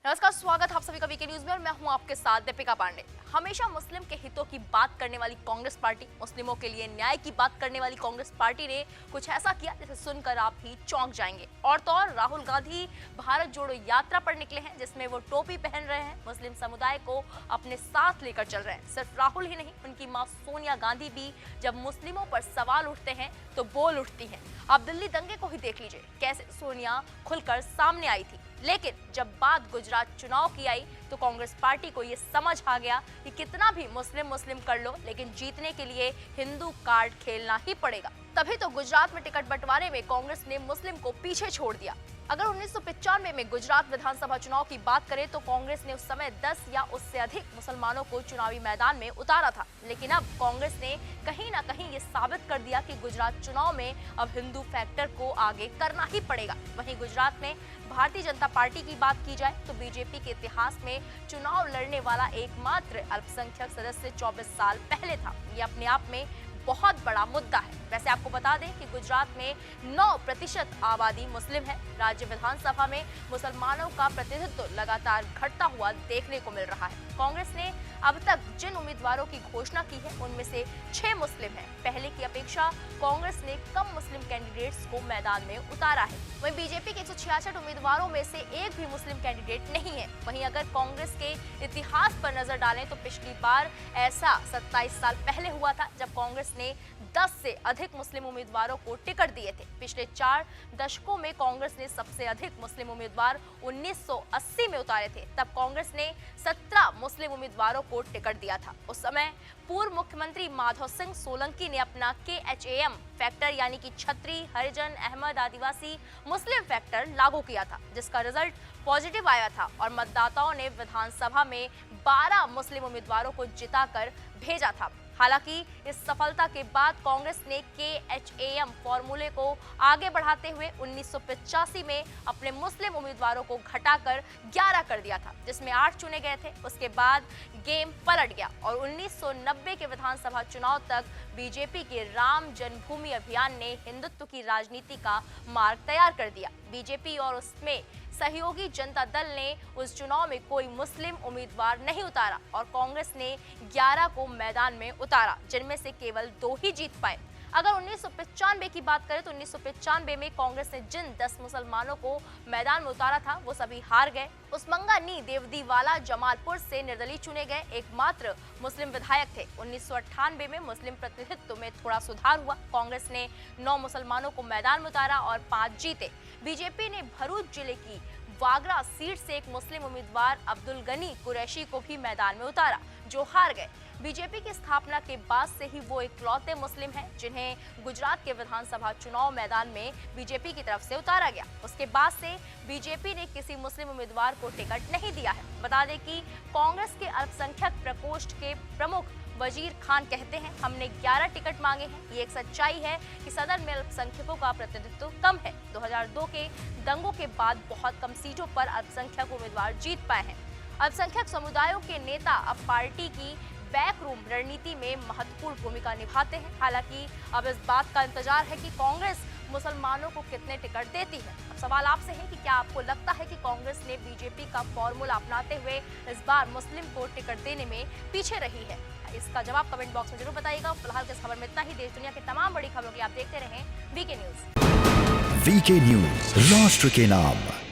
नमस्कार, स्वागत आप सभी का वीके न्यूज में और मैं हूं आपके साथ दीपिका पांडे। हमेशा मुस्लिम के हितों की बात करने वाली कांग्रेस पार्टी, मुस्लिमों के लिए न्याय की बात करने वाली कांग्रेस पार्टी ने कुछ ऐसा किया जिसे सुनकर आप भी चौंक जाएंगे। और तो और राहुल गांधी भारत जोड़ो यात्रा पर निकले हैं, जिसमें वो टोपी पहन रहे हैं, मुस्लिम समुदाय को अपने साथ लेकर चल रहे हैं। सिर्फ राहुल ही नहीं, उनकी मां सोनिया गांधी भी जब मुस्लिमों पर सवाल उठते हैं तो बोल उठती हैं। आप दिल्ली दंगे को ही देख लीजिए, कैसे सोनिया खुलकर सामने आई थी। लेकिन जब बात गुजरात चुनाव की आई तो कांग्रेस पार्टी को ये समझ आ गया कि कितना भी मुस्लिम कर लो, लेकिन जीतने के लिए हिंदू कार्ड खेलना ही पड़ेगा। तभी तो गुजरात में टिकट बंटवारे में कांग्रेस ने मुस्लिम को पीछे छोड़ दिया। अगर 1995 में गुजरात विधानसभा चुनाव की बात करें तो कांग्रेस ने उस समय 10 या उससे अधिक मुसलमानों को चुनावी मैदान में उतारा था। लेकिन अब कांग्रेस ने कहीं ना कहीं ये साबित कर दिया कि गुजरात चुनाव में अब हिंदू फैक्टर को आगे करना ही पड़ेगा। वहीं गुजरात में भारतीय जनता पार्टी की बात की जाए तो बीजेपी के इतिहास में चुनाव लड़ने वाला एकमात्र अल्पसंख्यक सदस्य 24 साल पहले था। ये अपने आप में बहुत बड़ा मुद्दा है। वैसे आपको बता दें कि गुजरात में 9% आबादी मुस्लिम है। राज्य विधानसभा में मुसलमानों का प्रतिनिधित्व लगातार घटता हुआ देखने को मिल रहा है। कांग्रेस ने अब तक जिन उम्मीदवारों की घोषणा की है उनमें से 6 मुस्लिम हैं। पहले की अपेक्षा कांग्रेस ने कम मुस्लिम कैंडिडेट्स को मैदान में उतारा है। वहीं बीजेपी के 166 उम्मीदवारों में से एक भी मुस्लिम कैंडिडेट नहीं है। वहीं अगर कांग्रेस के इतिहास पर नजर डालें तो पिछली बार ऐसा 27 साल पहले हुआ था, जब कांग्रेस ने 10 से अधिक मुस्लिम उम्मीदवारों को टिकट दिए थे। पिछले 4 दशकों में कांग्रेस ने सबसे अधिक मुस्लिम उम्मीदवार 1980 में उतारे थे। तब कांग्रेस ने 17 मुस्लिम उम्मीदवारों को टिकट दिया था। उस समय पूर्व मुख्यमंत्री माधव सिंह सोलंकी ने अपना KHAM फैक्टर यानी कि छत्री, हरिजन, अहमद, आदिवासी, मुस्लिम फैक्टर लागू किया था, जिसका रिजल्ट पॉजिटिव आया था और मतदाताओं ने विधानसभा में 12 मुस्लिम उम्मीदवारों को जिताकर भेजा था। हालांकि इस सफलता के बाद कांग्रेस ने KHAM फॉर्मूले को आगे बढ़ाते हुए 1985 में अपने मुस्लिम उम्मीदवारों को घटाकर 11 कर दिया था, जिसमें 8 चुने गए थे। उसके बाद गेम पलट गया और 1990 के विधानसभा चुनाव तक बीजेपी के राम जन्मभूमि अभियान ने हिंदुत्व की राजनीति का मार्ग तैयार कर दिया। बीजेपी और उसमें सहयोगी जनता दल ने उस चुनाव में कोई मुस्लिम उम्मीदवार नहीं उतारा और कांग्रेस ने 11 को मैदान में उतारा, जिनमें से केवल 2 ही जीत पाए। अगर 1995 की बात करें तो 1995 में कांग्रेस ने जिन 10 मुसलमानों को मैदान में उतारा था वो सभी हार गए। उस्मंगा नी देवदीवाला जमालपुर से निर्दलीय चुने गए एकमात्र मुस्लिम विधायक थे। 1998 में मुस्लिम प्रतिनिधित्व में थोड़ा सुधार हुआ। कांग्रेस ने 9 मुसलमानों को मैदान में उतारा और 5 जीते। बीजेपी ने भरूच जिले की वागरा सीट से एक मुस्लिम उम्मीदवार अब्दुल गनी कुरैशी को भी मैदान में उतारा, जो हार गए। बीजेपी की स्थापना के बाद से ही वो इकलौते मुस्लिम हैं जिन्हें गुजरात के विधानसभा चुनाव मैदान में बीजेपी की तरफ से उतारा गया। उसके बाद से बीजेपी ने किसी मुस्लिम उम्मीदवार को टिकट नहीं दिया है। बता दें कि कांग्रेस के अल्पसंख्यक प्रकोष्ठ के प्रमुख वजीर खान कहते हैं, हमने 11 टिकट मांगे हैं। ये एक सच्चाई है कि सदन में अल्पसंख्यकों का प्रतिनिधित्व कम है। 2002 के दंगों के बाद बहुत कम सीटों पर अल्पसंख्यक उम्मीदवार जीत पाए हैं। अल्पसंख्यक समुदायों के नेता अब पार्टी की बैकरूम रणनीति में महत्वपूर्ण भूमिका निभाते हैं। हालांकि अब इस बात का इंतजार है कि कांग्रेस मुसलमानों को कितने टिकट देती है। अब सवाल आपसे है कि क्या आपको लगता है कि कांग्रेस ने बीजेपी का फॉर्मूला अपनाते हुए इस बार मुस्लिम को टिकट देने में पीछे रही है? इसका जवाब कमेंट बॉक्स में जरूर बताइएगा। फिलहाल के इस खबर में इतना ही। देश दुनिया की तमाम बड़ी खबरों के लिए आप देखते रहें वीके न्यूज। वीके न्यूज, राष्ट्र के नाम।